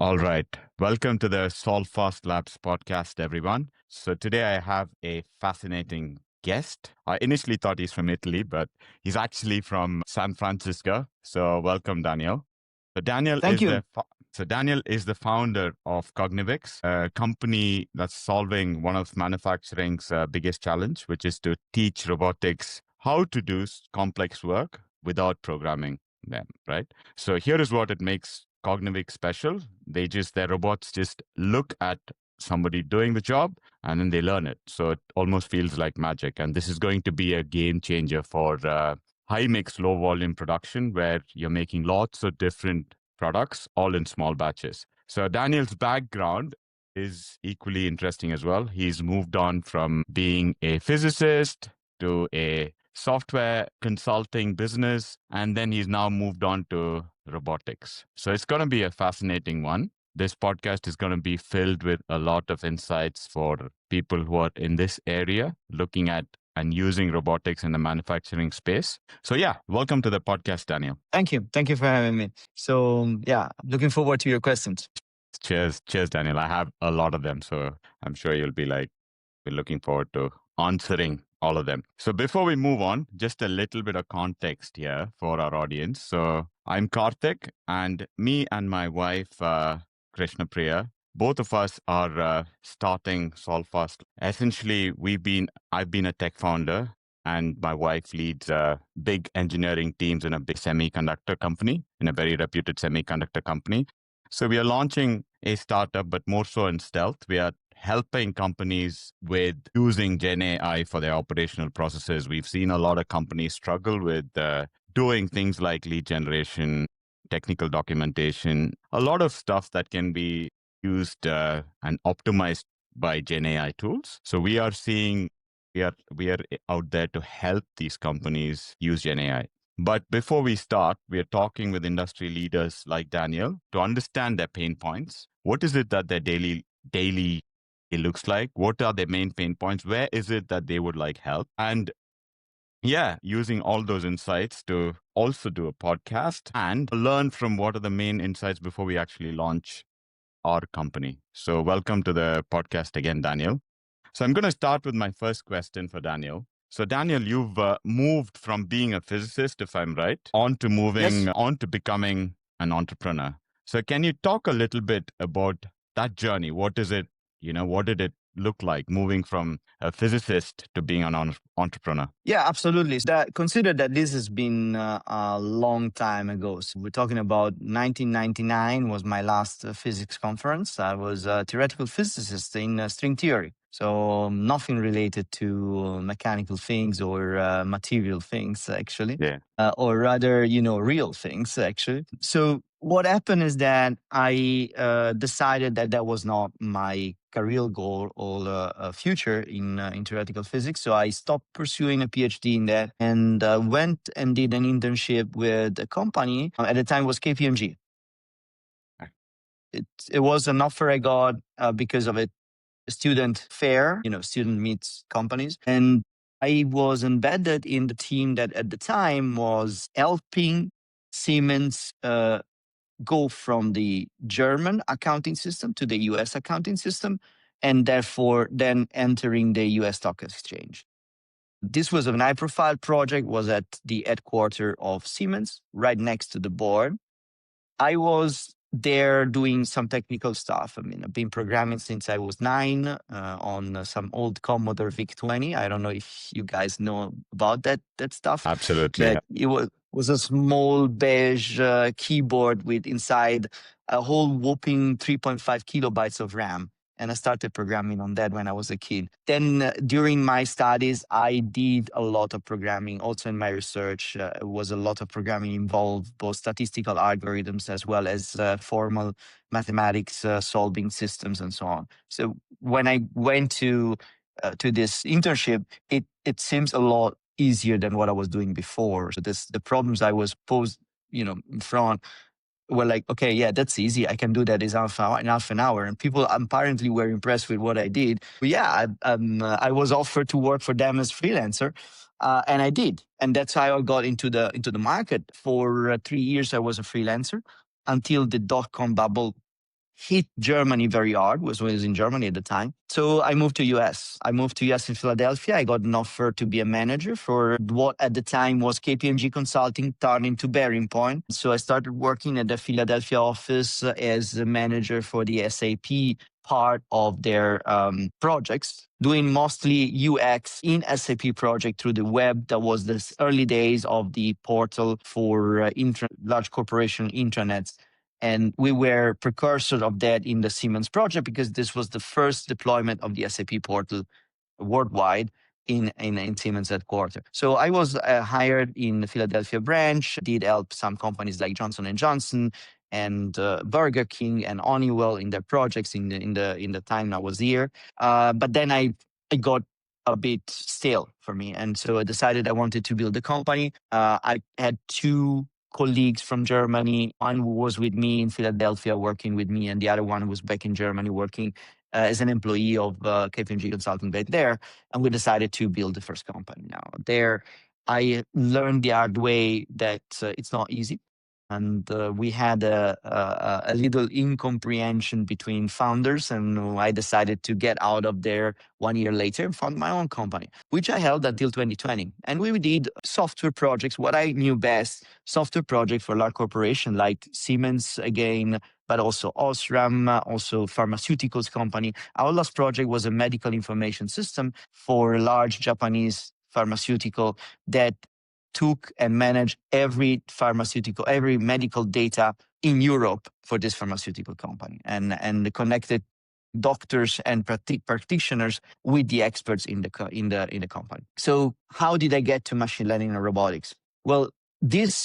All right. Welcome to the Solve Fast Labs podcast, everyone. So today I have a fascinating guest. I initially thought he's from Italy, but he's actually from San Francisco. So welcome, Daniel. So Daniel Thank is you. the founder of Cognivix, a company that's solving one of manufacturing's biggest challenge, which is to teach robotics how to do complex work without programming them, right? So here is what it makes Cognivix special. Their robots just look at somebody doing the job and then they learn it. So it almost feels like magic. And this is going to be a game changer for high mix, low volume production where you're making lots of different products all in small batches. So Daniel's background is equally interesting as well. He's moved on from being a physicist to a software consulting business, and then he's now moved on to robotics. So it's going to be a fascinating one. This podcast is going to be filled with a lot of insights for people who are in this area looking at and using robotics in the manufacturing space. So yeah, welcome to the podcast, Daniel. Thank you. Thank you for having me. So yeah, looking forward to your questions. Cheers, Daniel. I have a lot of them, so I'm sure you'll be we're looking forward to answering all of them. So before we move on, just a little bit of context here for our audience. So I'm Karthik, and me and my wife, Krishna Priya, both of us are starting Solfast. Essentially, I've been a tech founder, and my wife leads big engineering teams in a big semiconductor company, in a very reputed semiconductor company. So we are launching a startup, but more so in stealth. We are helping companies with using Gen AI for their operational processes. We've seen a lot of companies struggle with doing things like lead generation, technical documentation, a lot of stuff that can be used and optimized by Gen AI tools. So we are out there to help these companies use Gen AI. But before we start, we are talking with industry leaders like Daniel to understand their pain points. What is it that their daily it looks like? What are their main pain points? Where is it that they would like help? And yeah, using all those insights to also do a podcast and learn from what are the main insights before we actually launch our company. So welcome to the podcast again, Daniel. So I'm going to start with my first question for Daniel. So Daniel, you've moved from being a physicist, if I'm right, on to becoming an entrepreneur. So can you talk a little bit about that journey? What is it? What did it look like moving from a physicist to being an entrepreneur? Yeah, absolutely. Consider that this has been a long time ago. So we're talking about 1999 was my last physics conference. I was a theoretical physicist in string theory. So nothing related to mechanical things or material things, actually. Yeah. Or rather, real things, actually. So what happened is that I decided that was not my career goal or a future in theoretical physics. So I stopped pursuing a PhD in that and went and did an internship with a company. At the time, it was KPMG. It was an offer I got because of a student fair, student meets companies. And I was embedded in the team that at the time was helping Siemens go from the German accounting system to the US accounting system, and therefore then entering the US stock exchange. This was a high profile project, was at the headquarters of Siemens, right next to the board. I was there doing some technical stuff. I mean, I've been programming since I was 9 on some old Commodore VIC-20. I don't know if you guys know about that stuff. Absolutely. That it was a small beige keyboard with inside a whole whopping 3.5 kilobytes of RAM. And I started programming on that when I was a kid. Then during my studies, I did a lot of programming. Also in my research, was a lot of programming involved, both statistical algorithms as well as formal mathematics, solving systems and so on. So when I went to this internship, it seems a lot easier than what I was doing before. So the problems I was posed, in front were like, okay, yeah, that's easy. I can do that in half an hour. And people apparently were impressed with what I did. But yeah, I was offered to work for them as freelancer. And I did. And that's how I got into the market. For 3 years, I was a freelancer until the dot-com bubble hit Germany very hard. Was when I was in Germany at the time. So I moved to US. I moved to US in Philadelphia. I got an offer to be a manager for what at the time was KPMG Consulting, turned into Bearing Point. So I started working at the Philadelphia office as a manager for the SAP part of their projects, doing mostly UX in SAP project through the web. That was the early days of the portal for large corporation intranets. And we were precursor of that in the Siemens project because this was the first deployment of the SAP portal worldwide in Siemens headquarters. So I was hired in the Philadelphia branch, did help some companies like Johnson and Johnson and Burger King and Honeywell in their projects in the time I was here. But then I got a bit stale for me, and so I decided I wanted to build a company. I had two colleagues from Germany. One was with me in Philadelphia working with me, and the other one was back in Germany working as an employee of KPMG Consulting back there. And we decided to build the first company. Now, there, I learned the hard way that it's not easy. And we had a little incomprehension between founders, and I decided to get out of there 1 year later and found my own company, which I held until 2020. And we did software projects, what I knew best, software projects for large corporations like Siemens again, but also Osram, also pharmaceuticals company. Our last project was a medical information system for a large Japanese pharmaceutical that took and managed every medical data in Europe for this pharmaceutical company and connected doctors and practitioners with the experts in the company. So how did I get to machine learning and robotics? Well,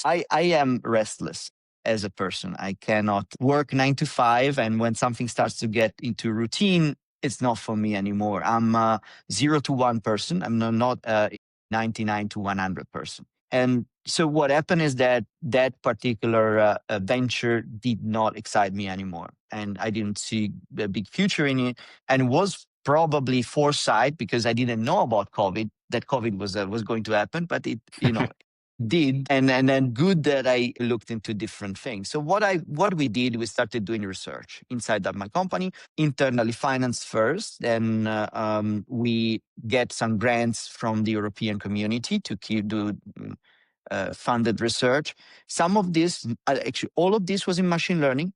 I am restless as a person. I cannot work 9 to 5, and when something starts to get into routine, it's not for me anymore. I'm a 0 to 1 person. I'm not a 99 to 100 person. And so what happened is that particular venture did not excite me anymore. And I didn't see a big future in it. And it was probably foresight because I didn't know about COVID, that COVID was going to happen, but it, did. And then good that I looked into different things. So what we did, we started doing research inside of my company, internally financed first. Then we get some grants from the European community to do funded research. Some of this, actually, all of this was in machine learning.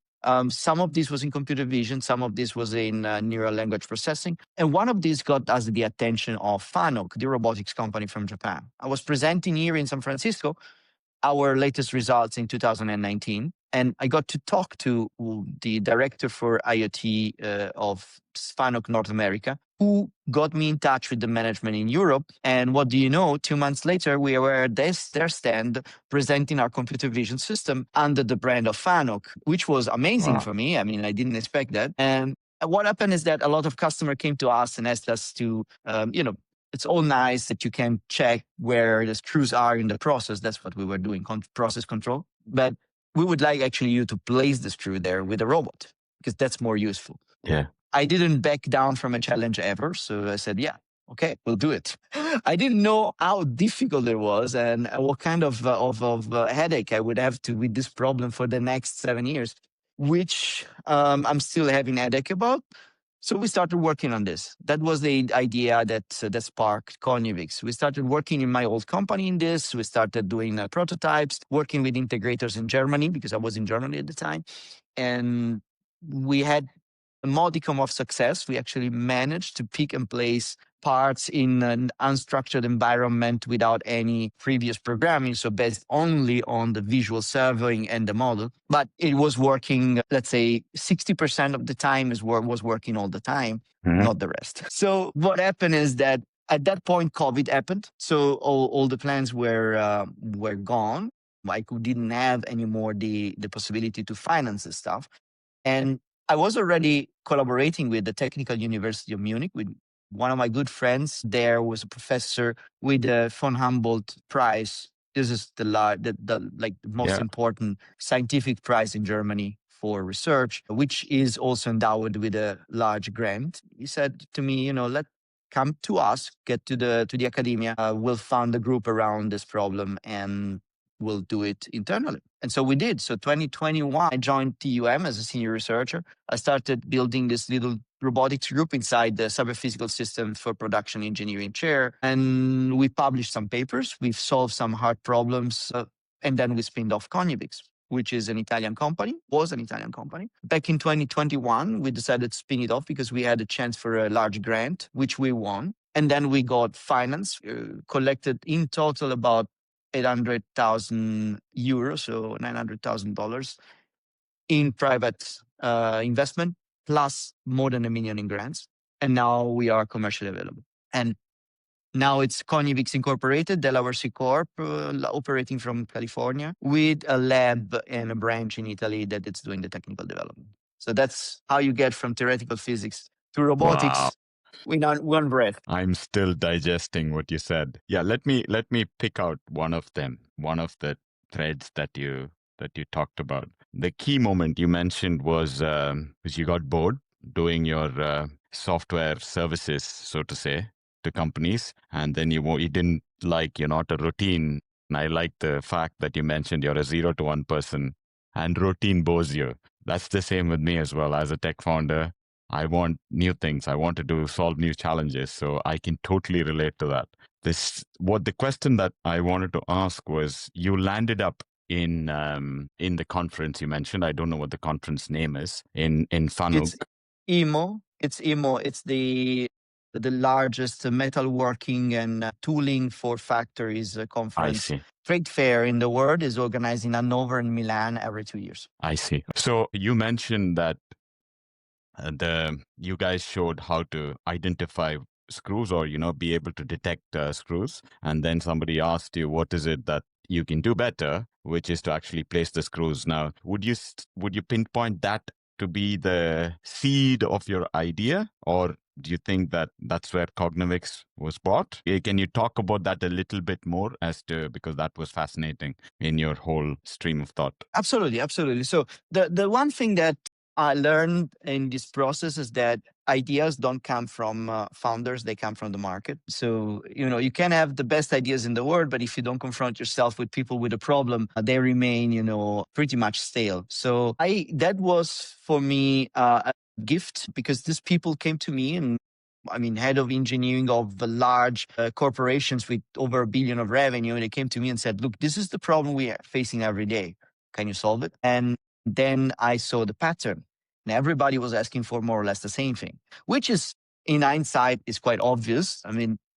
Some of this was in computer vision. Some of this was in neural language processing. And one of these got us the attention of Fanuc, the robotics company from Japan. I was presenting here in San Francisco our latest results in 2019. And I got to talk to the director for IoT of Fanuc North America, who got me in touch with the management in Europe. And what do you know? 2 months later, we were at their stand presenting our computer vision system under the brand of Fanuc, which was amazing for me. I mean, I didn't expect that. And what happened is that a lot of customers came to us and asked us to, it's all nice that you can check where the screws are in the process. That's what we were doing, process control. But we would like actually you to place the screw there with a robot because that's more useful. Yeah. I didn't back down from a challenge ever. So I said, yeah, okay, we'll do it. I didn't know how difficult it was and what kind of headache I would have to with this problem for the next 7 years, which I'm still having a headache about. So we started working on this. That was the idea that sparked Cognivix. We started working in my old company in this. We started doing prototypes, working with integrators in Germany because I was in Germany at the time. And we had a modicum of success. We actually managed to pick and place parts in an unstructured environment without any previous programming, so based only on the visual surveying and the model. But it was working, let's say 60% of the time was working all the time, not the rest. So what happened is that at that point, COVID happened. So all the plans were gone. I didn't have anymore the possibility to finance this stuff. And I was already collaborating with the Technical University of Munich. With one of my good friends there was a professor with the von Humboldt Prize. This is the most important scientific prize in Germany for research, which is also endowed with a large grant. He said to me, come to us, get to the academia. We'll found a group around this problem, and we'll do it internally. And so we did. So 2021, I joined TUM as a senior researcher. I started building this little robotics group inside the cyber physical system for production engineering chair. And we published some papers. We've solved some hard problems. And then we spinned off Cognivix, which is an Italian company, was an Italian company. Back in 2021, we decided to spin it off because we had a chance for a large grant, which we won. And then we got finance, collected in total about 800,000 euros, so $900,000 in private investment, plus more than $1 million in grants. And now we are commercially available. And now it's Cognivix Incorporated, Delaware C Corp, operating from California, with a lab and a branch in Italy that it's doing the technical development. So that's how you get from theoretical physics to robotics. Wow. In one breath. I'm still digesting what you said. Yeah, let me pick out one of them, one of the threads that you talked about. The key moment you mentioned was you got bored doing your software services, so to say, to companies, and then you didn't like, you're not a routine. And I like the fact that you mentioned you're a 0 to 1 person, and routine bores you. That's the same with me as well. As a tech founder, I want new things. I want to solve new challenges. So I can totally relate to that. The question that I wanted to ask was, you landed up in the conference you mentioned. I don't know what the conference name is in Fanuk. It's IMO. It's IMO. It's the largest metalworking and tooling for factories conference. I see. Trade fair in the world, is organized in Hanover and Milan every 2 years. I see. So you mentioned that you guys showed how to identify screws, or be able to detect screws, and then somebody asked you, what is it that you can do better, which is to actually place the screws. Now, would you pinpoint that to be the seed of your idea, or do you think that that's where Cognivix was bought? Can you talk about that a little bit more, because that was fascinating in your whole stream of thought? Absolutely. So the one thing that I learned in this process is that ideas don't come from founders, they come from the market. So, you can have the best ideas in the world, but if you don't confront yourself with people with a problem, they remain, pretty much stale. So that was for me a gift, because these people came to me, and head of engineering of large corporations with over $1 billion of revenue. And they came to me and said, look, this is the problem we are facing every day. Can you solve it? And then I saw the pattern. And everybody was asking for more or less the same thing, which is, in hindsight, is quite obvious.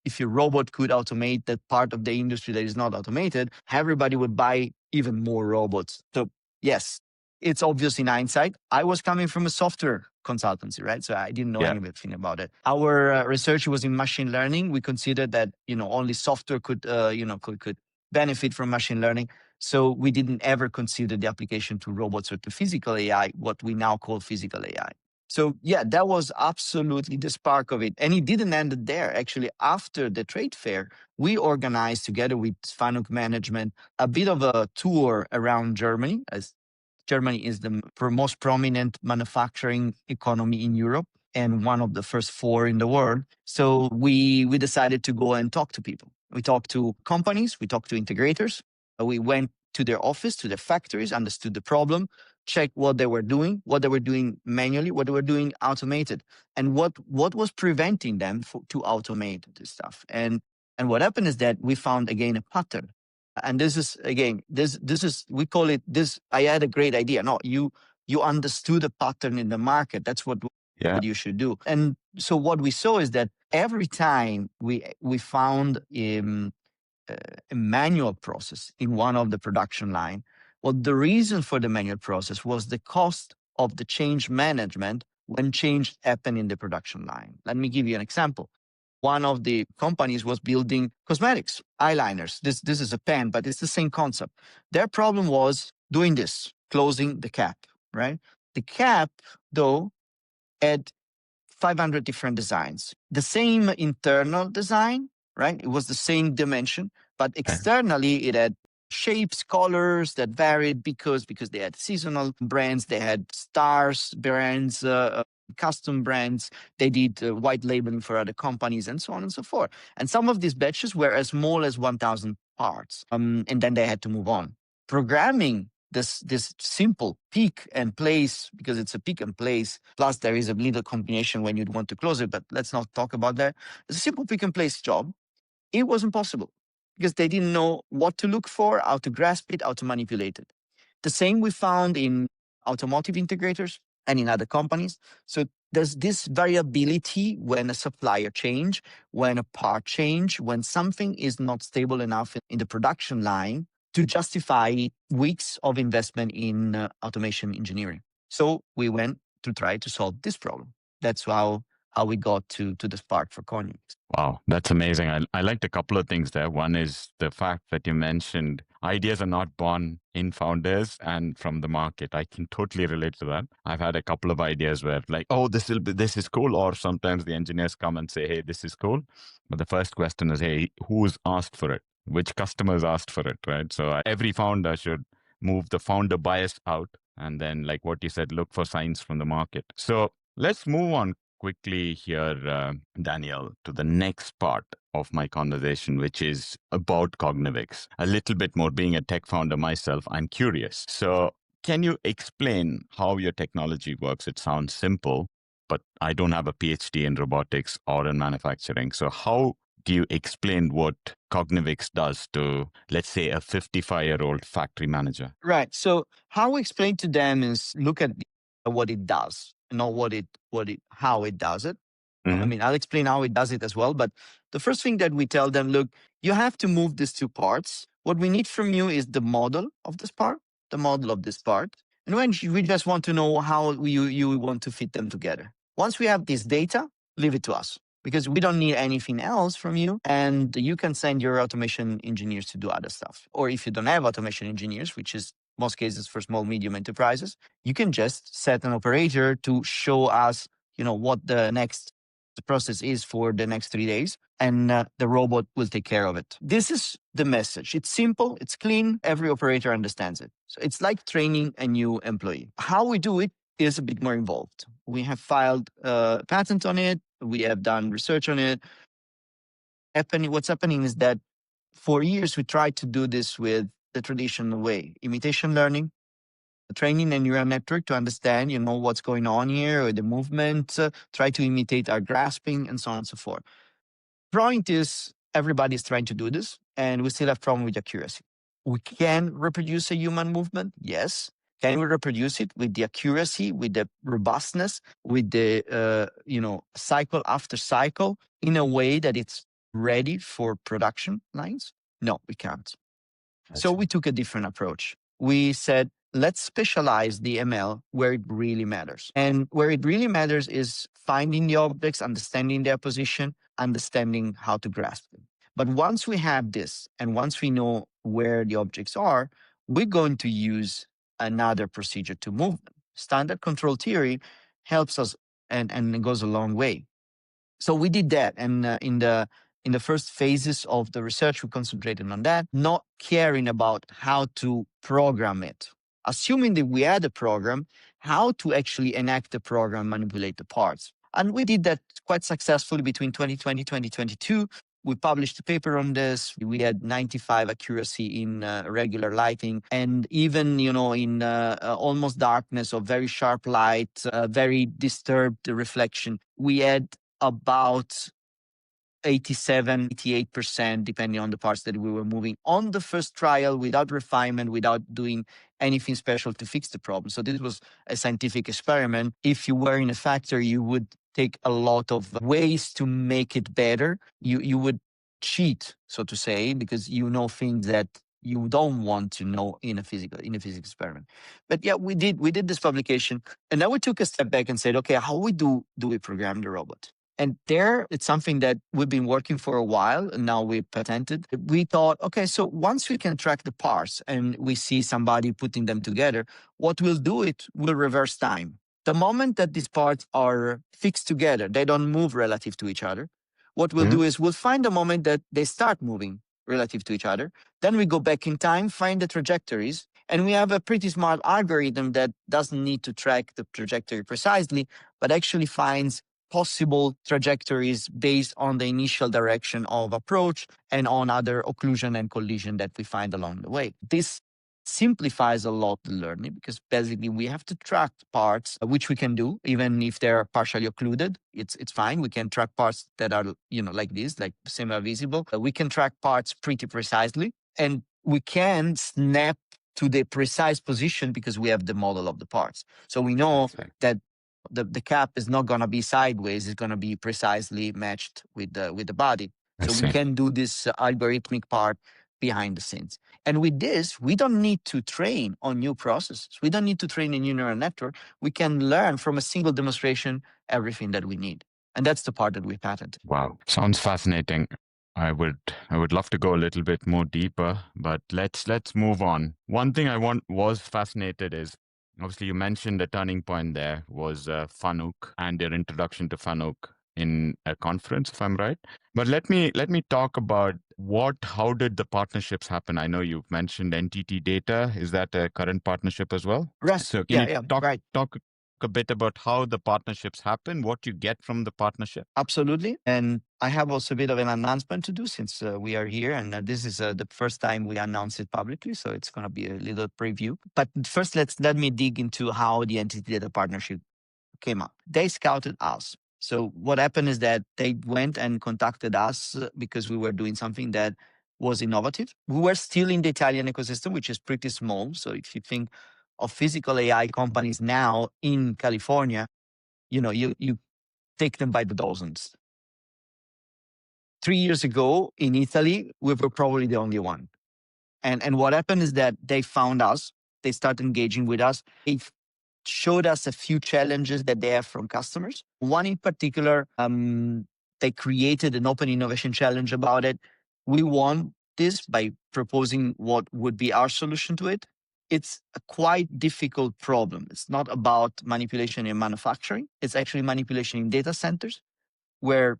If your robot could automate that part of the industry that is not automated, everybody would buy even more robots. So yes, it's obvious in hindsight. I was coming from a software consultancy, right? So I didn't know anything about it. Our research was in machine learning. We considered that, only software could benefit from machine learning. So we didn't ever consider the application to robots or to physical AI, what we now call physical AI. So yeah, that was absolutely the spark of it. And it didn't end there. Actually, after the trade fair, we organized together with Fanuk management a bit of a tour around Germany, as Germany is the most prominent manufacturing economy in Europe and one of the first 4 in the world. So we decided to go and talk to people. We talked to companies, we talked to integrators. We went to their office, to their factories, understood the problem, checked what they were doing manually, what they were doing automated, and what was preventing them to automate this stuff. And what happened is that we found, again, a pattern. And this is, again, this is, we call it this, I had a great idea. No, you understood a pattern in the market. That's what you should do. And so what we saw is that every time we found a manual process in one of the production line, well, the reason for the manual process was the cost of the change management when change happened in the production line. Let me give you an example. One of the companies was building cosmetics, eyeliners. This is a pen, but it's the same concept. Their problem was doing this, closing the cap, right? The cap, though, had 500 different designs. The same internal design, right? It was the same dimension, but externally it had shapes, colors that varied because they had seasonal brands, they had stars brands, custom brands, they did white labeling for other companies, and so on and so forth. And some of these batches were as small as 1,000 parts. And then they had to move on. Programming this simple pick and place, because it's a pick and place, plus there is a little combination when you'd want to close it, but let's not talk about that. It's a simple pick and place job. It wasn't possible because they didn't know what to look for, how to grasp it, how to manipulate it. The same we found in automotive integrators and in other companies. So there's this variability when a supplier change, when a part change, when something is not stable enough in the production line to justify weeks of investment in automation engineering. So we went to try to solve this problem. That's how we got to the spark for Cognivix. Wow, that's amazing. I liked a couple of things there. One is the fact that you mentioned ideas are not born in founders and from the market. I can totally relate to that. I've had a couple of ideas where like, oh, this is cool. Or sometimes the engineers come and say, hey, this is cool. But the first question is, hey, who's asked for it? Which customers asked for it, right? So every founder should move the founder bias out. And then like what you said, look for signs from the market. So let's move on quickly here, Danielle, to the next part of my conversation, which is about Cognivix. A little bit more, being a tech founder myself, I'm curious. So can you explain how your technology works? It sounds simple, but I don't have a PhD in robotics or in manufacturing. So how do you explain what Cognivix does to, let's say, a 55-year-old factory manager? Right. So how we explain to them is look at what it does, not how it does it. I mean, I'll explain how it does it as well. But the first thing that we tell them, look, you have to move these two parts. What we need from you is the model of this part, And when we just want to know how you want to fit them together. Once we have this data, leave it to us because we don't need anything else from you. And you can send your automation engineers to do other stuff. Or if you don't have automation engineers, which is most cases for small, medium enterprises, you can just set an operator to show us, what the process is for the next 3 days, and the robot will take care of it. This is the message. It's simple, it's clean, every operator understands it. So it's like training a new employee. How we do it is a bit more involved. We have filed a patent on it, we have done research on it. What's happening is that for years we tried to do this with the traditional way, imitation learning, training a neural network to understand, what's going on here or the movement, try to imitate our grasping and so on and so forth. Point is, everybody's trying to do this and we still have problem with accuracy. We can reproduce a human movement, yes. Can we reproduce it with the accuracy, with the robustness, with the, cycle after cycle in a way that it's ready for production lines? No, we can't. So we took a different approach. We said, let's specialize the ML where it really matters. And where it really matters is finding the objects, understanding their position, understanding how to grasp them. But once we have this, and once we know where the objects are, we're going to use another procedure to move them. Standard control theory helps us and it goes a long way. So we did that. And in the first phases of the research, we concentrated on that, not caring about how to program it. Assuming that we had a program, how to actually enact the program, manipulate the parts. And we did that quite successfully between 2020 and 2022. We published a paper on this. We had 95 accuracy in regular lighting, and even in almost darkness or very sharp light, very disturbed reflection. We had about 87, 88%, depending on the parts that we were moving on the first trial without refinement, without doing anything special to fix the problem. So this was a scientific experiment. If you were in a factory, you would take a lot of ways to make it better. You would cheat, so to say, because you know things that you don't want to know in a physics experiment. But yeah, we did this publication, and then we took a step back and said, okay, how do we program the robot? And there, it's something that we've been working for a while, and now we patented. We thought, okay, so once we can track the parts and we see somebody putting them together, what we'll do, it will reverse time. The moment that these parts are fixed together, they don't move relative to each other. What we'll do is we'll find the moment that they start moving relative to each other. Then we go back in time, find the trajectories, and we have a pretty smart algorithm that doesn't need to track the trajectory precisely, but actually finds possible trajectories based on the initial direction of approach and on other occlusion and collision that we find along the way. This simplifies a lot the learning because basically we have to track parts, which we can do even if they're partially occluded. It's fine. We can track parts that are like this, like semi visible. We can track parts pretty precisely, and we can snap to the precise position because we have the model of the parts. So we know that the cap is not going to be sideways; it's going to be precisely matched with the body. So we can do this algorithmic part behind the scenes. And with this, we don't need to train on new processes. We don't need to train a new neural network. We can learn from a single demonstration everything that we need. And that's the part that we patented. Wow, sounds fascinating. I would love to go a little bit more deeper, but let's move on. One thing I was fascinated is obviously you mentioned the turning point there was Fanuc and their introduction to Fanuc in a conference, if I'm right. But let me talk about how did the partnerships happen? I know you've mentioned NTT Data. Is that a current partnership as well? Right. So can you talk a bit about how the partnerships happen, what you get from the partnership? Absolutely. And I have also a bit of an announcement to do since we are here. And this is the first time we announce it publicly. So it's going to be a little preview. But first, let me dig into how the entity data partnership came up. They scouted us. So what happened is that they went and contacted us because we were doing something that was innovative. We were still in the Italian ecosystem, which is pretty small. So if you think of physical AI companies now in California, you take them by the dozens. 3 years ago in Italy, we were probably the only one. And what happened is that they found us, they started engaging with us. They showed us a few challenges that they have from customers. One in particular, they created an open innovation challenge about it. We won this by proposing what would be our solution to it. It's a quite difficult problem. It's not about manipulation in manufacturing. It's actually manipulation in data centers where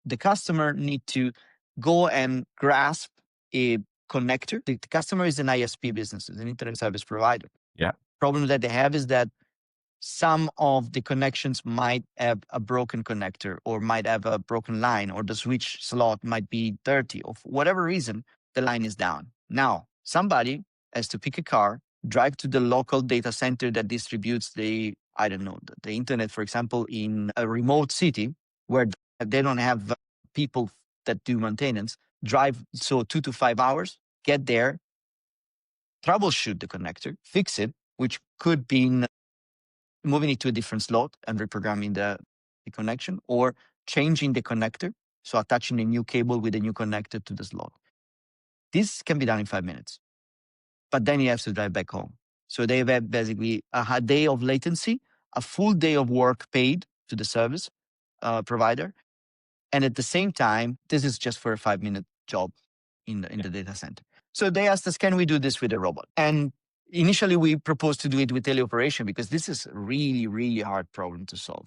the customer need to go and grasp a connector. The customer is an ISP business, it's an internet service provider. Yeah. Problem that they have is that some of the connections might have a broken connector or might have a broken line, or the switch slot might be dirty, or for whatever reason, the line is down. Now, somebody has to pick a car, drive to the local data center that distributes the internet, for example, in a remote city where they don't have people that do maintenance, drive 2 to 5 hours, get there, troubleshoot the connector, fix it, which could be moving it to a different slot and reprogramming the connection, or changing the connector, so attaching a new cable with a new connector to the slot. This can be done in 5 minutes, but then you have to drive back home. So they have basically a day of latency, a full day of work paid to the service provider. And at the same time, this is just for a 5-minute job in the data center. So they asked us, can we do this with a robot? And initially we proposed to do it with teleoperation because this is a really, really hard problem to solve.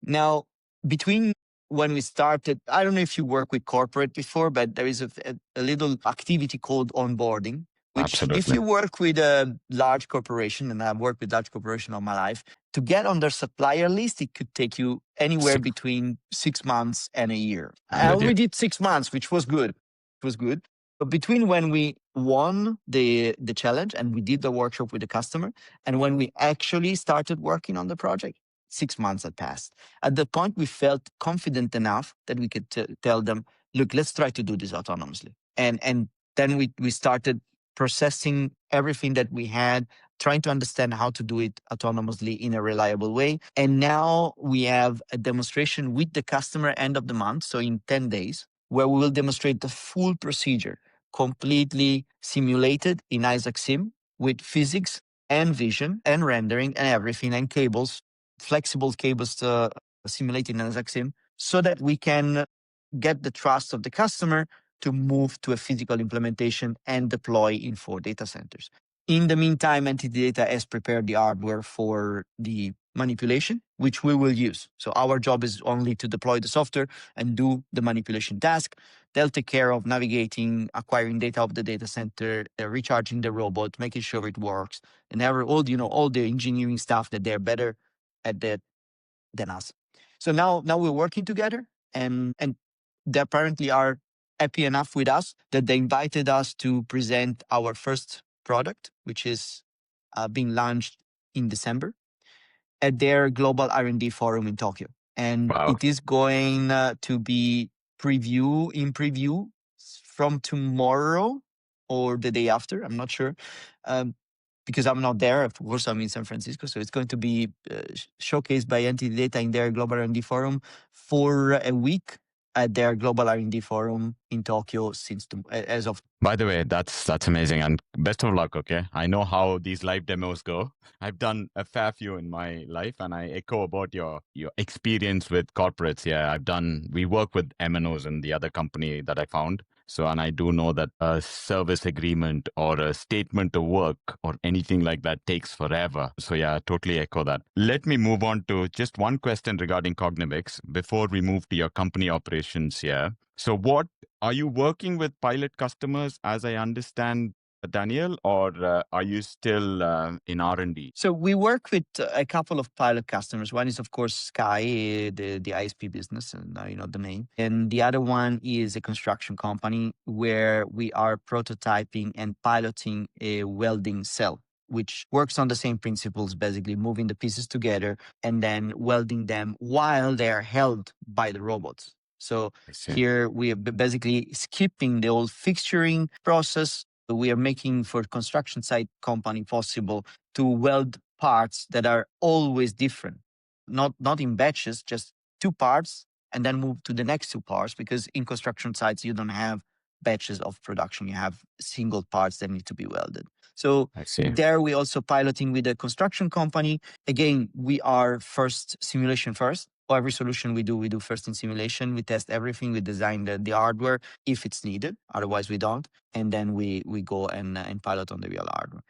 Now, between when we started, I don't know if you work with corporate before, but there is a little activity called onboarding, which Absolutely. if you work with a large corporation, and I've worked with large corporation all my life, to get on their supplier list, it could take you anywhere between 6 months and a year. I only did 6 months, which was good. It was good. But between when we won the challenge and we did the workshop with the customer and when we actually started working on the project, 6 months had passed. At the point, we felt confident enough that we could tell them, look, let's try to do this autonomously. And then we started processing everything that we had, trying to understand how to do it autonomously in a reliable way. And now we have a demonstration with the customer end of the month, so in 10 days, where we will demonstrate the full procedure, completely simulated in Isaac Sim with physics and vision and rendering and everything and cables, flexible cables to simulate in Isaac Sim, so that we can get the trust of the customer to move to a physical implementation and deploy in 4 data centers. In the meantime, Entity Data has prepared the hardware for the manipulation, which we will use. So our job is only to deploy the software and do the manipulation task. They'll take care of navigating, acquiring data of the data center, recharging the robot, making sure it works, and all the engineering stuff that they're better at that than us. So now we're working together, and they apparently are happy enough with us that they invited us to present our first product, which is being launched in December at their global R&D forum in Tokyo. And Wow. it is going to be preview from tomorrow or the day after. I'm not sure. Because I'm not there. Of course, I'm in San Francisco. So it's going to be showcased by Entity Data in their global R&D forum for a week at their global R&D forum in Tokyo as of. By the way, that's amazing, and best of luck. Okay, I know how these live demos go. I've done a fair few in my life, and I echo about your experience with corporates. Yeah, I've done. We work with MNOs and the other company that I found. So, and I do know that a service agreement or a statement of work or anything like that takes forever. So, yeah, I totally echo that. Let me move on to just one question regarding Cognivix before we move to your company operations here. So, what are you working with pilot customers, as I understand, Daniel, or are you still in R&D? So we work with a couple of pilot customers. One is, of course, Sky, the ISP business, and now you know the name. And the other one is a construction company where we are prototyping and piloting a welding cell, which works on the same principles, basically moving the pieces together and then welding them while they are held by the robots. So here we are basically skipping the old fixturing process. We are making for construction site company possible to weld parts that are always different, not in batches, just two parts and then move to the next two parts, because in construction sites you don't have batches of production, you have single parts that need to be welded. So there we also piloting with a construction company. Again, we are first simulation first. For every solution we do first in simulation. We test everything. We design the hardware if it's needed. Otherwise, we don't. And then we go and pilot on the real hardware.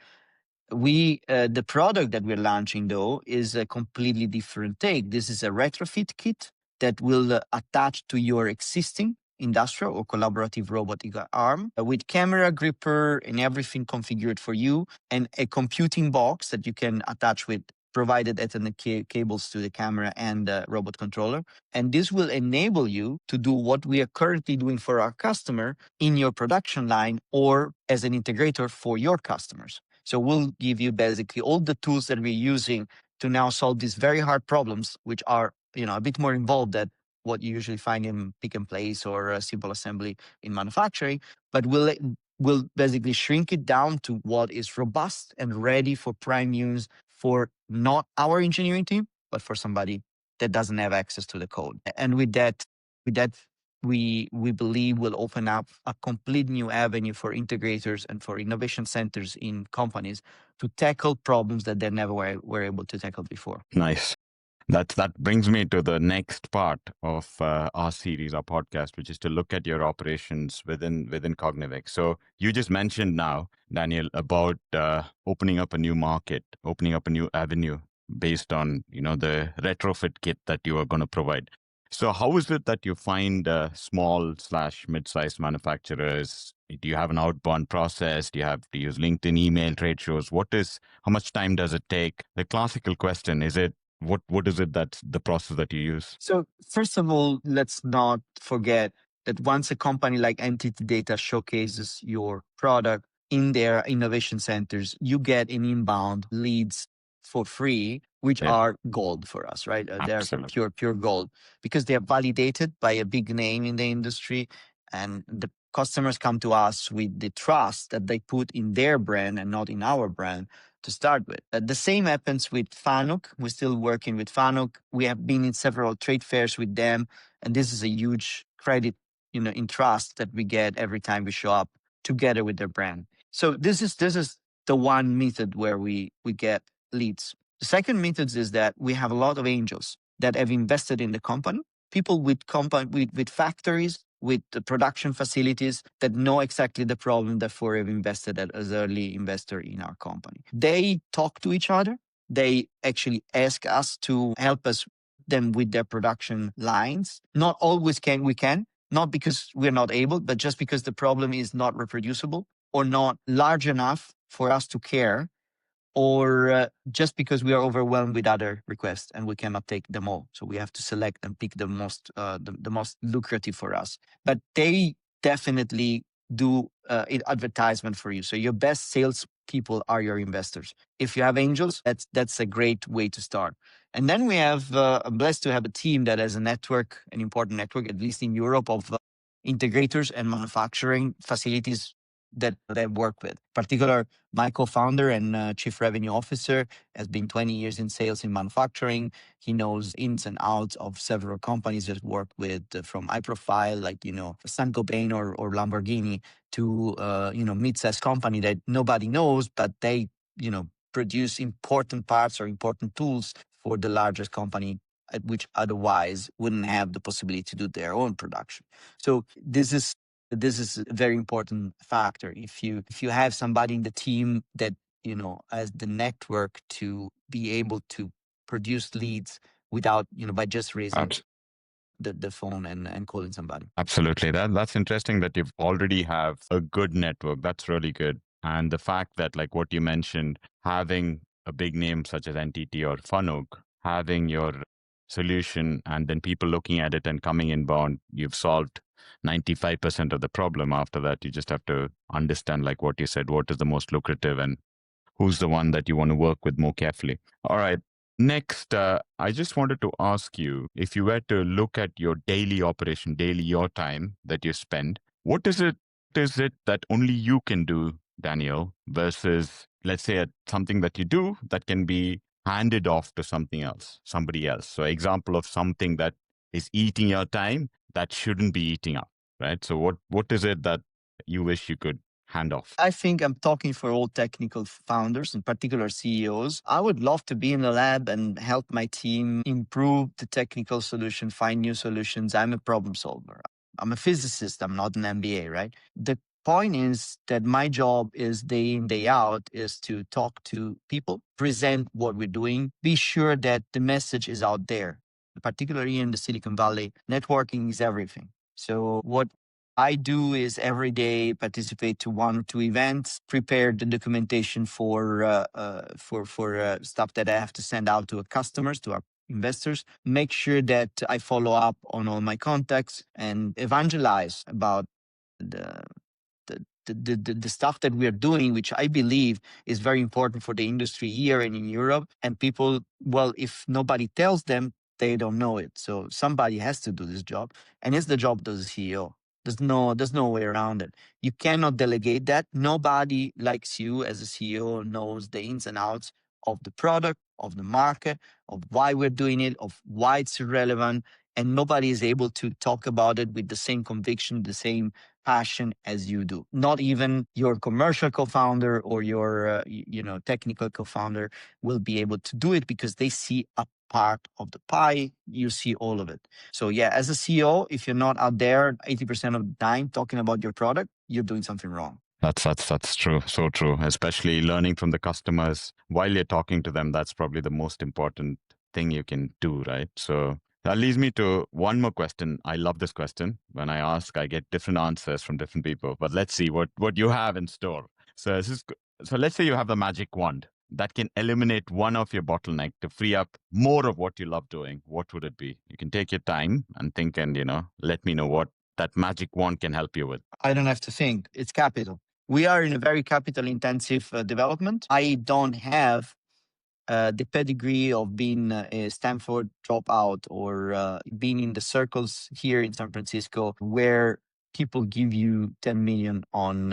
The product that we're launching, though, is a completely different take. This is a retrofit kit that will attach to your existing industrial or collaborative robotic arm with camera, gripper, and everything configured for you, and a computing box that you can attach with provided Ethernet cables to the camera and the robot controller. And this will enable you to do what we are currently doing for our customer in your production line or as an integrator for your customers. So we'll give you basically all the tools that we're using to now solve these very hard problems, which are a bit more involved than what you usually find in pick and place or a simple assembly in manufacturing. But we'll basically shrink it down to what is robust and ready for prime use for not our engineering team, but for somebody that doesn't have access to the code. And with that, we believe will open up a complete new avenue for integrators and for innovation centers in companies to tackle problems that they never were able to tackle before. Nice. That brings me to the next part of our series, our podcast, which is to look at your operations within Cognivix. So you just mentioned now, Daniel, about opening up a new market, opening up a new avenue based on the retrofit kit that you are going to provide. So how is it that you find small/mid-sized manufacturers? Do you have an outbound process? Do you have to use LinkedIn, email, trade shows? How much time does it take? The classical question, is it what is it that's the process that you use? So first of all, let's not forget that once a company like Entity Data showcases your product in their innovation centers, you get an inbound leads for free, which are gold for us, right? They're pure gold because they are validated by a big name in the industry, and the customers come to us with the trust that they put in their brand and not in our brand to start with. The same happens with Fanuc. We're still working with Fanuc. We have been in several trade fairs with them, and this is a huge credit, in trust that we get every time we show up together with their brand. So this is the one method where we get leads. The second method is that we have a lot of angels that have invested in the company, people with factories, with the production facilities that know exactly the problem, therefore have invested as early investor in our company. They talk to each other. They actually ask us to help us them with their production lines. Not always we can, not because we're not able, but just because the problem is not reproducible or not large enough for us to care or just because we are overwhelmed with other requests and we cannot take them all. So we have to select and pick the most lucrative for us. But they definitely do advertisement for you. So your best sales people are your investors. If you have angels, that's a great way to start. And then we have, I'm blessed to have a team that has a network, an important network, at least in Europe, of integrators and manufacturing facilities that I work with. Particular, my co-founder and chief revenue officer has been 20 years in sales in manufacturing. He knows ins and outs of several companies that work with, from high profile, like, Saint-Gobain or Lamborghini, to, mid-sized company that nobody knows, but they, produce important parts or important tools for the largest company, which otherwise wouldn't have the possibility to do their own production. So this is a very important factor. If you have somebody in the team that has the network to be able to produce leads without by just raising the phone and calling somebody. Absolutely. That's interesting that you've already have a good network. That's really good. And the fact that, like what you mentioned, having a big name such as NTT or Fanuc, having your solution and then people looking at it and coming inbound, you've solved 95% of the problem. After that, you just have to understand, like what you said, what is the most lucrative and who's the one that you want to work with more carefully. All right. Next, I just wanted to ask you, if you were to look at your daily operation, daily your time that you spend, what is it that only you can do, Daniel, versus, let's say, something that you do that can be handed off to somebody else. So example of something that is eating your time that shouldn't be eating up, right? So what is it that you wish you could hand off? I think I'm talking for all technical founders, in particular CEOs. I would love to be in the lab and help my team improve the technical solution, find new solutions. I'm a problem solver. I'm a physicist. I'm not an MBA, right? The point is that my job is day in, day out, is to talk to people, present what we're doing, be sure that the message is out there. Particularly in the Silicon Valley, networking is everything. So what I do is every day participate to one or two events, prepare the documentation for stuff that I have to send out to our customers, to our investors, make sure that I follow up on all my contacts and evangelize about the the stuff that we are doing, which I believe is very important for the industry here and in Europe. And people, well, if nobody tells them, they don't know it. So somebody has to do this job, and it's the job of the CEO. There's no way around it. You cannot delegate that. Nobody likes you as a CEO knows the ins and outs of the product, of the market, of why we're doing it, of why it's relevant, and nobody is able to talk about it with the same conviction, the same passion as you do. Not even your commercial co-founder or your technical co-founder will be able to do it, because they see a part of the pie. You see all of it. So yeah, as a CEO, if you're not out there 80% of the time talking about your product, you're doing something wrong. That's true. So true. Especially learning from the customers while you're talking to them. That's probably the most important thing you can do, right? So that leads me to one more question. I love this question. When I ask, I get different answers from different people. But let's see what you have in store. So so let's say you have the magic wand that can eliminate one of your bottleneck to free up more of what you love doing. What would it be? You can take your time and think, and let me know what that magic wand can help you with. I don't have to think. It's capital. We are in a very capital intensive development. I don't have the pedigree of being a Stanford dropout or being in the circles here in San Francisco where people give you 10 million on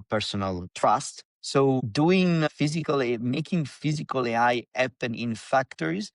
personal trust. So making physical AI happen in factories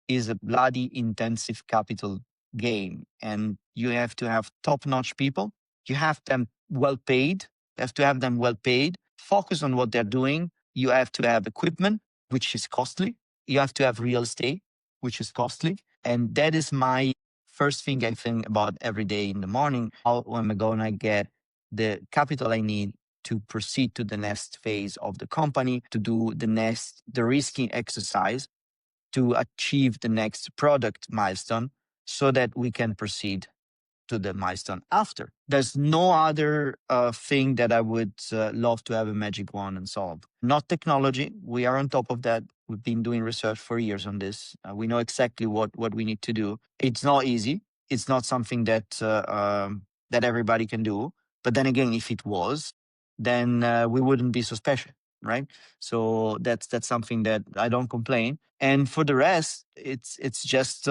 is a bloody intensive capital game, and you have to have top-notch people. You have them well paid. You have to have them well paid. Focus on what they're doing. You have to have equipment, which is costly. You have to have real estate, which is costly. And that is my first thing I think about every day in the morning. How am I going to get the capital I need to proceed to the next phase of the company, to do the risking exercise, to achieve the next product milestone so that we can proceed to the milestone after. There's no other thing that I would love to have a magic wand and solve. Not technology. We are on top of that. We've been doing research for years on this. We know exactly what we need to do. It's not easy. It's not something that that everybody can do. But then again, if it was, then we wouldn't be so special, right? So that's something that I don't complain. And for the rest, it's just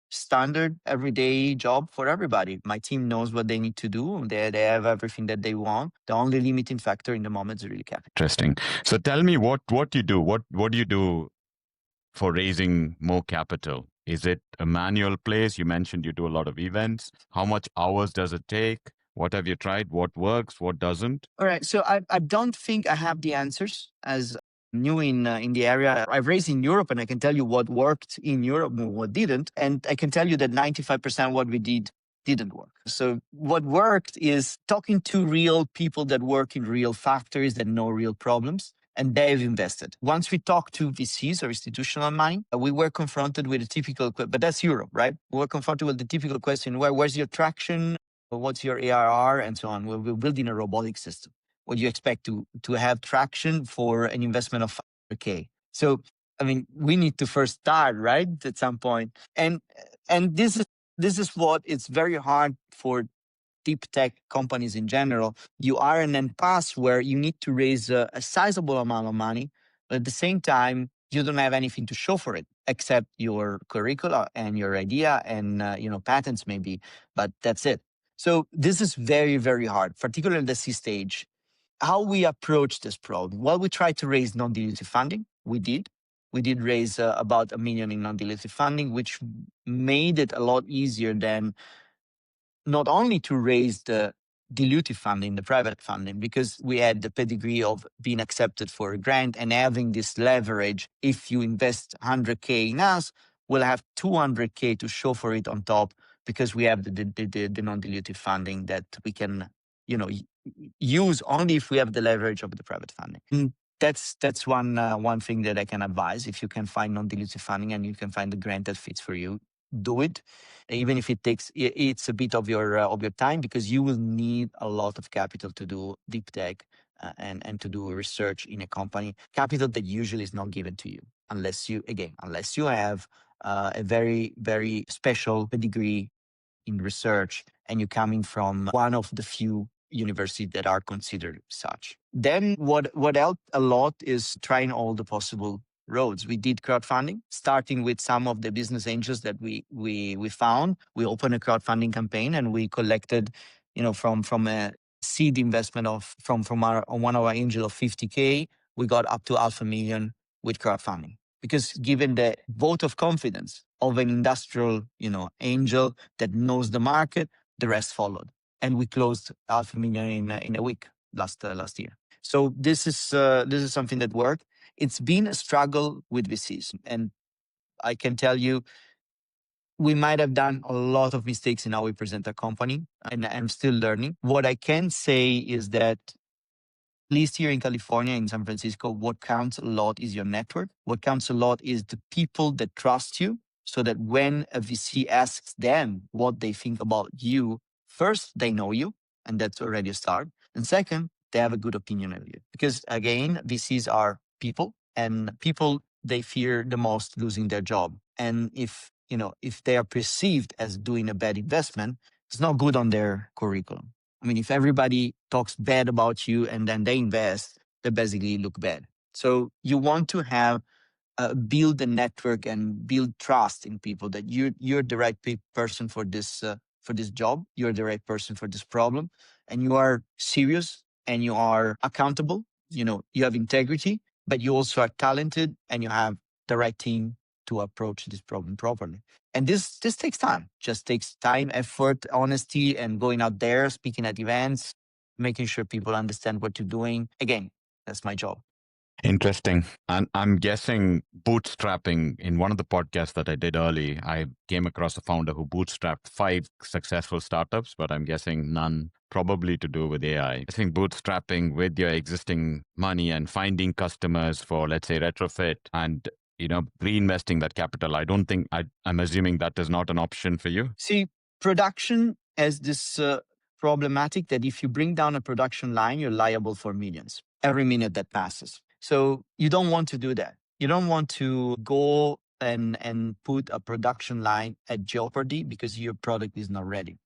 standard everyday job for everybody. My team knows what they need to do. They have everything that they want. The only limiting factor in the moment is really capital. Interesting. So tell me what you do. What do you do for raising more capital? Is it a manual place? You mentioned you do a lot of events. How much hours does it take? What have you tried? What works? What doesn't? All right. So I don't think I have the answers as new in the area. I've raised in Europe, and I can tell you what worked in Europe and what didn't. And I can tell you that 95% what we did didn't work. So what worked is talking to real people that work in real factories that know real problems. And they've invested. Once we talked to VCs or institutional money, we were confronted with a typical, but that's Europe, right? We were confronted with the typical question, where's your traction? What's your ARR and so on? We're building a robotic system. What do you expect to have traction for an investment of 500K? So, I mean, we need to first start, right? At some point. And this is what it's very hard for deep tech companies in general. You are in an impasse where you need to raise a sizable amount of money, but at the same time, you don't have anything to show for it except your curricula and your idea and patents maybe, but that's it. So this is very, very hard, particularly at the C stage. How we approach this problem? Well, we tried to raise non-dilutive funding. We did. We did raise about $1 million in non-dilutive funding, which made it a lot easier than not only to raise the dilutive funding, the private funding, because we had the pedigree of being accepted for a grant and having this leverage. If you invest 100K in us, we'll have 200K to show for it on top because we have the non-dilutive funding that we can, use only if we have the leverage of the private funding. And that's one thing that I can advise. If you can find non-dilutive funding and you can find the grant that fits for you, do it, even if it's a bit of your time, because you will need a lot of capital to do deep tech and to do research in a company. Capital that usually is not given to you unless you have a very, very special pedigree in research and you're coming from one of the few universities that are considered such. Then what helped a lot is trying all the possible roads. We did crowdfunding, starting with some of the business angels that we found. We opened a crowdfunding campaign and we collected, from a seed investment from one of our angel of 50K, we got up to $500,000 with crowdfunding. Because given the vote of confidence of an industrial, angel that knows the market, the rest followed. And we closed $500,000 in a week last year. So this is something that worked. It's been a struggle with VCs. And I can tell you, we might have done a lot of mistakes in how we present a company, and I'm still learning. What I can say is that, at least here in California, in San Francisco, what counts a lot is your network. What counts a lot is the people that trust you, so that when a VC asks them what they think about you, first, they know you, and that's already a start. And second, they have a good opinion of you. Because again, VCs are people, and people, they fear the most losing their job. And if they are perceived as doing a bad investment, it's not good on their curriculum. I mean, if everybody talks bad about you and then they invest, they basically look bad. So you want to have build a network and build trust in people that you're the right person for this job. You're the right person for this problem, and you are serious and you are accountable. You have integrity, but you also are talented and you have the right team to approach this problem properly. And this takes time. Just takes time, effort, honesty, and going out there, speaking at events, making sure people understand what you're doing. Again, that's my job. Interesting. And I'm guessing bootstrapping, in one of the podcasts that I did early, I came across a founder who bootstrapped 5 successful startups, but I'm guessing none probably to do with AI. I think bootstrapping with your existing money and finding customers for, let's say, retrofit and reinvesting that capital. I don't think I'm assuming that is not an option for you. See, production has this problematic that if you bring down a production line, you're liable for millions every minute that passes. So you don't want to do that. You don't want to go and put a production line at jeopardy because your product is not ready.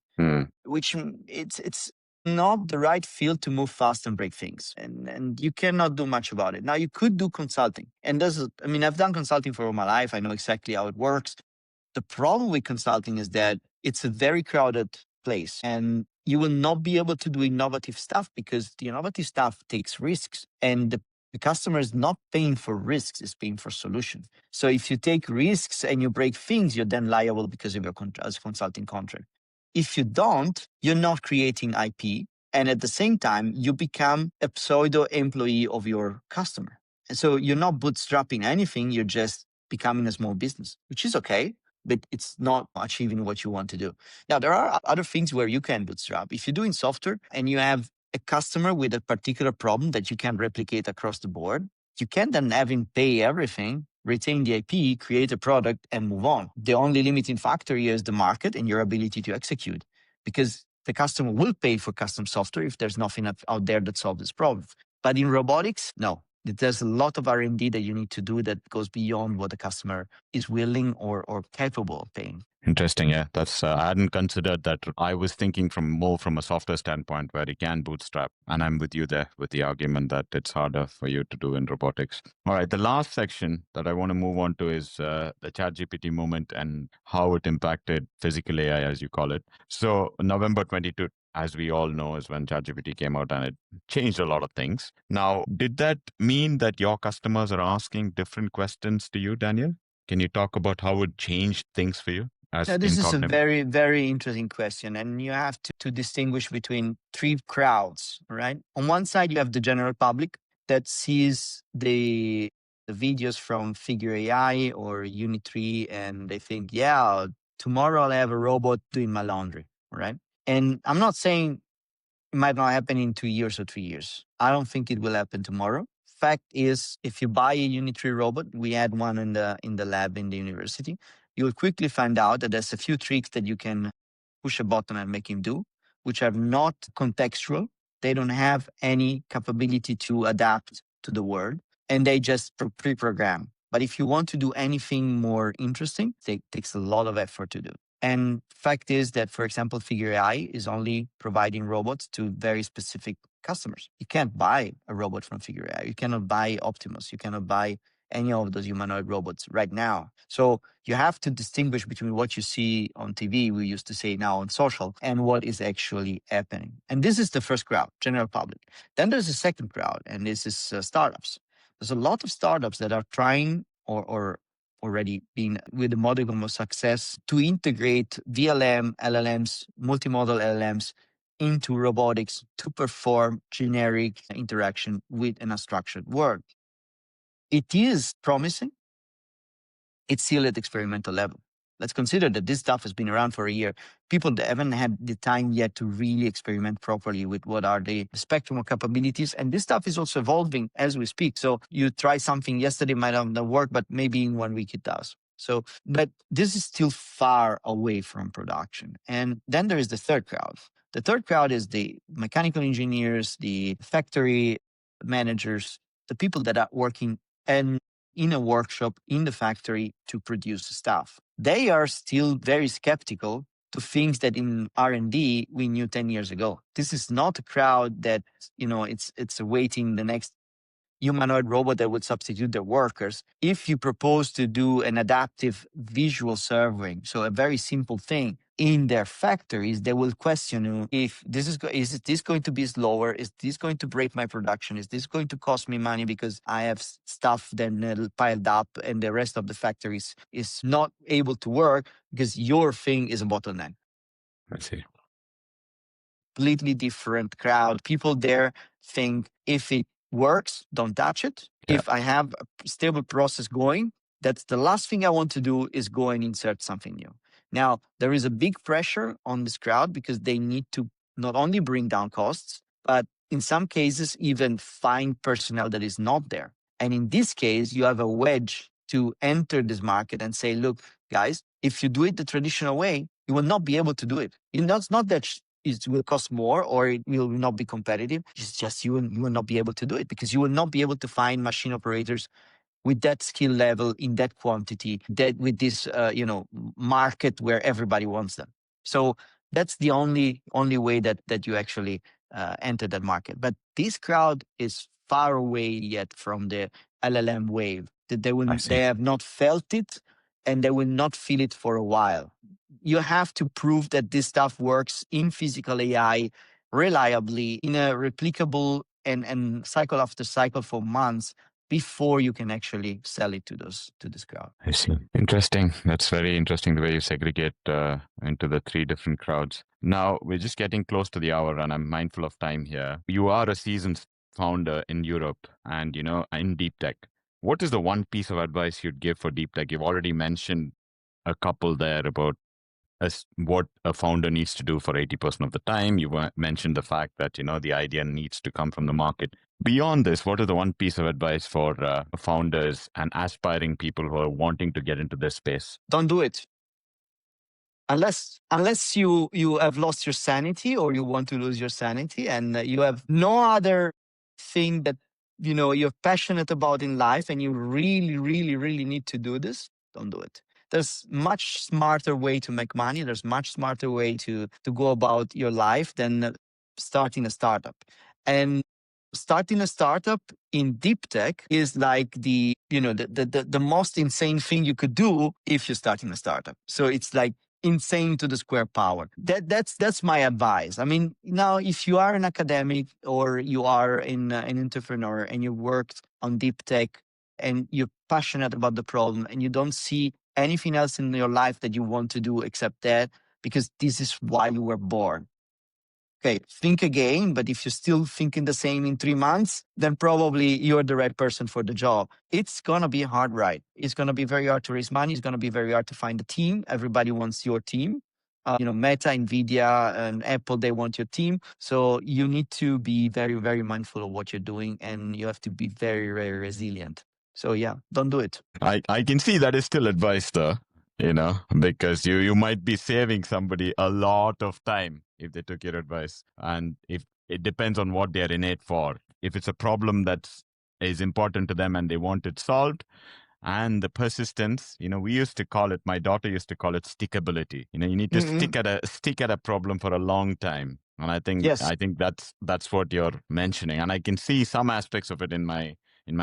Which it's not the right field to move fast and break things, and you cannot do much about it. Now you could do consulting, and I've done consulting for all my life. I know exactly how it works. The problem with consulting is that it's a very crowded place, and you will not be able to do innovative stuff because the innovative stuff takes risks, and the customer is not paying for risks, it's paying for solutions. So if you take risks and you break things, you're then liable because of your consulting contract. If you don't, you're not creating IP. And at the same time, you become a pseudo employee of your customer. And so you're not bootstrapping anything, you're just becoming a small business, which is okay, but it's not achieving what you want to do. Now, there are other things where you can bootstrap. If you're doing software and you have a customer with a particular problem that you can replicate across the board, you can then have him pay everything, retain the IP, create a product, and move on. The only limiting factor here is the market and your ability to execute, because the customer will pay for custom software if there's nothing out there that solves this problem. But in robotics, no. There's a lot of R&D that you need to do that goes beyond what the customer is willing or capable of paying. Interesting. Yeah, that's I hadn't considered that. I was thinking more from a software standpoint where you can bootstrap, and I'm with you there with the argument that it's harder for you to do in robotics. All right, the last section that I want to move on to is the ChatGPT movement and how it impacted physical AI, as you call it. So November 22, as we all know, is when ChatGPT came out, and it changed a lot of things. Now, did that mean that your customers are asking different questions to you, Daniel? Can you talk about how it changed things for you? This is a very, very interesting question. And you have to distinguish between three crowds, right? On one side, you have the general public that sees the videos from Figure AI or Unit 3, and they think, yeah, tomorrow I'll have a robot doing my laundry, right? And I'm not saying it might not happen in 2 years or 3 years. I don't think it will happen tomorrow. Fact is, if you buy a Unit 3 robot, we had one in the lab in the university, you will quickly find out that there's a few tricks that you can push a button and make him do, which are not contextual. They don't have any capability to adapt to the world, and they just pre-program. But if you want to do anything more interesting, it takes a lot of effort to do. And fact is that, for example, Figure AI is only providing robots to very specific customers. You can't buy a robot from Figure AI. You cannot buy Optimus. You cannot buy any of those humanoid robots right now. So you have to distinguish between what you see on TV, we used to say now on social, and what is actually happening. And this is the first crowd, general public. Then there's a second crowd, and this is startups. There's a lot of startups that are trying or already been with a modicum of success to integrate VLM, LLMs, multimodal LLMs into robotics to perform generic interaction with an unstructured world. It is promising. It's still at experimental level. Let's consider that this stuff has been around for a year. People that haven't had the time yet to really experiment properly with what are the spectrum of capabilities. And this stuff is also evolving as we speak. So you try something yesterday, might not work, but maybe in 1 week it does. So, but this is still far away from production. And then there is the third crowd. The third crowd is the mechanical engineers, the factory managers, the people that are working and in a workshop in the factory to produce stuff. They are still very skeptical to things that in R&D we knew 10 years ago. This is not a crowd that, it's awaiting the next humanoid robot that would substitute their workers. If you propose to do an adaptive visual serving, so a very simple thing in their factories, they will question you if is this going to be slower? Is this going to break my production? Is this going to cost me money because I have stuff then piled up and the rest of the factories is not able to work because your thing is a bottleneck? I see. Completely different crowd. People there think if it works, don't touch it. Yeah. If I have a stable process going, that's the last thing I want to do is go and insert something new. Now, there is a big pressure on this crowd because they need to not only bring down costs, but in some cases, even find personnel that is not there. And in this case, you have a wedge to enter this market and say, look, guys, if you do it the traditional way, You will not be able to do it. It's not that it will cost more or it will not be competitive. It's just you will not be able to do it because you will not be able to find machine operators with that skill level in that quantity, that with this market where everybody wants them. So that's the only way that you actually enter that market. But this crowd is far away yet from the LLM wave. That they have not felt it, and they will not feel it for a while. You have to prove that this stuff works in physical AI reliably in a replicable and cycle after cycle for months before you can actually sell it to this crowd. I see. Interesting. That's very interesting the way you segregate into the three different crowds. Now, we're just getting close to the hour and I'm mindful of time here. You are a seasoned founder in Europe and, in deep tech. What is the one piece of advice you'd give for deep tech? You've already mentioned a couple there about as what a founder needs to do for 80% of the time. You mentioned the fact that, the idea needs to come from the market. Beyond this, what is the one piece of advice for founders and aspiring people who are wanting to get into this space? Don't do it. Unless you have lost your sanity or you want to lose your sanity and you have no other thing that, you're passionate about in life and you really, really, really need to do this, don't do it. There's much smarter way to make money. There's much smarter way to go about your life than starting a startup. And starting a startup in deep tech is like the most insane thing you could do if you're starting a startup. So it's like insane to the square power. That's my advice. I mean, now if you are an academic or you are an entrepreneur and you worked on deep tech and you're passionate about the problem and you don't see anything else in your life that you want to do except that, because this is why you were born. Okay, think again, but if you're still thinking the same in 3 months, then probably you're the right person for the job. It's going to be a hard ride. It's going to be very hard to raise money. It's going to be very hard to find a team. Everybody wants your team. Meta, Nvidia, and Apple, they want your team. So you need to be very, very mindful of what you're doing and you have to be very, very resilient. So yeah, don't do it. I can see that is still advice though, because you might be saving somebody a lot of time if they took your advice. And if it depends on what they're in it for. If it's a problem that is important to them and they want it solved, and the persistence, we used to call it, my daughter used to call it stickability. You need to stick at a problem for a long time. And I think that's what you're mentioning. And I can see some aspects of it in my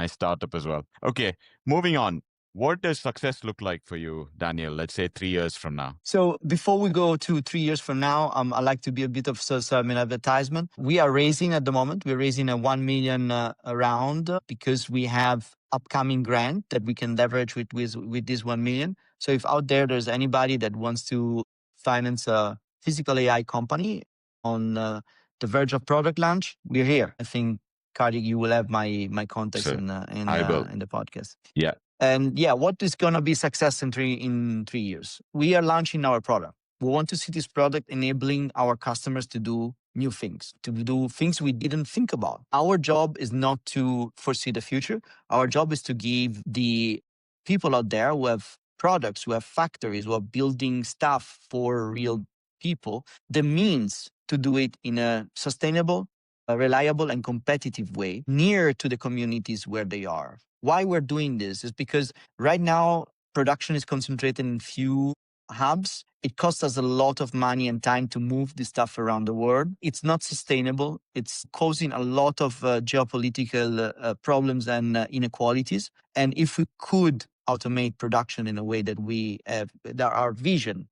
startup as well. Okay, moving on. What does success look like for you, Daniel, let's say 3 years from now? So before we go to 3 years from now, I like to be a bit of an advertisement. We are raising at the moment. We're raising a 1 million round because we have upcoming grant that we can leverage with this 1 million. So if out there's anybody that wants to finance a physical AI company on the verge of product launch, we're here. I think, Karthik, you will have my contacts in the podcast. Yeah. And what is going to be success in 3 years? We are launching our product. We want to see this product enabling our customers to do new things, to do things we didn't think about. Our job is not to foresee the future. Our job is to give the people out there who have products, who have factories, who are building stuff for real people, the means to do it in a sustainable, reliable, and competitive way near to the communities where they are. Why we're doing this is because right now production is concentrated in few hubs. It costs us a lot of money and time to move this stuff around the world. It's not sustainable. It's causing a lot of geopolitical problems and inequalities. And if we could automate production in a way that we have, that our vision,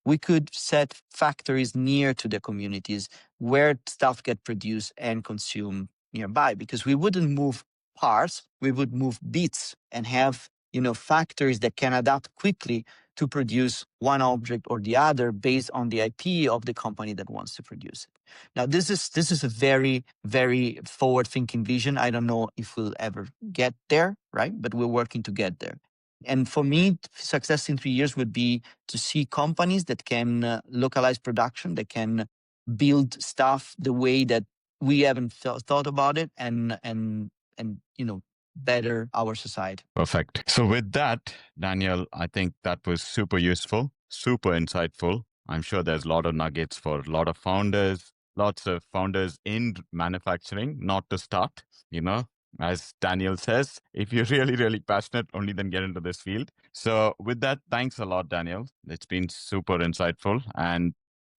we could set factories near to the communities where stuff get produced and consumed nearby, because we wouldn't move parts, we would move bits and have factories that can adapt quickly to produce one object or the other based on the IP of the company that wants to produce it. Now, this is a very, very forward-thinking vision. I don't know if we'll ever get there, right? But we're working to get there. And for me, success in 3 years would be to see companies that can localize production, that can build stuff the way that we haven't thought about it, and better our society. Perfect. So with that, Daniel, I think that was super useful. super insightful. I'm sure there's a lot of nuggets for a lot of founders, lots of founders in manufacturing, not to start, as Daniel says, if you're really, really passionate, only then get into this field. So with that, thanks a lot, Daniel. It's been super insightful and,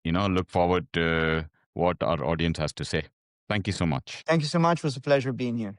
look forward to what our audience has to say. Thank you so much. Thank you so much. It was a pleasure being here.